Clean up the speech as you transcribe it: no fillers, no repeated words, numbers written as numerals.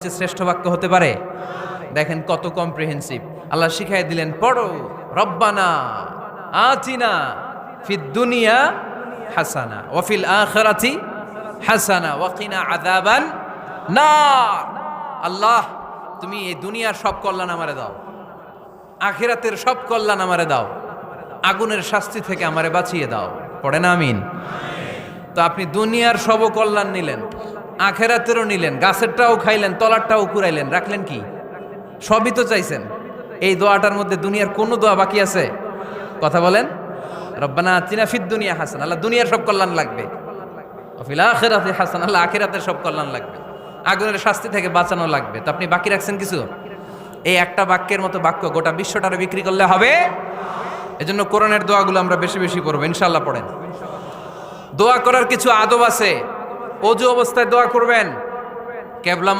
শ্রেষ্ঠ বাক্য হতে পারে? দেখেন কত কম্প্রিহেন্সিভ। আল্লাহ শিখাই দিলেন, পড়ো রব্বানা আতিনা ফিদ দুনিয়া হাসানা ওয়া ফিল আখিরাতি হাসানা ওয়া কিনা আযাবান নার। আল্লাহ, তুমি এই দুনিয়ার সব কল্যাণ আমারে দাও, আখিরাতের সব কল্যাণ আমারে দাও, আগুনের শাস্তি থেকে আমারে বাঁচিয়ে দাও। পড়ে না আমিন? তো আপনি দুনিয়ার সব কল্যাণ নিলেন, আখেরাতেরও নিলেন, গাছেরটাও খাইলেন, তলারটাও কুড়াইলেন, রাখলেন কি? সবই তো চাইছেন। এই দোয়াটার মধ্যে দুনিয়ার কোন দোয়া বাকি আছে? কথা বলেন। রব্বানা আতিনা ফিদ দুনিয়া হাসান, আল্লাহ দুনিয়ার সব কল্যাণ লাগবে। ওয়া ফিল আখিরাতি হাসান, আল্লাহ আখিরাতের সব কল্যাণ লাগবে, আগুনের শাস্তি থেকে বাঁচানো লাগবে। তো আপনি বাকি রাখছেন কিছু? এই একটা বাক্যের মতো বাক্য গোটা বিশ্বটারে বিক্রি করলে হবে। এজন্য কোরআনের দোয়াগুলো আমরা বেশি বেশি পড়বো, ইনশাআল্লাহ। পড়েন। দোয়া করার কিছু আদব আছে। অজু অবস্থায় দোয়া করবেন, কেবলা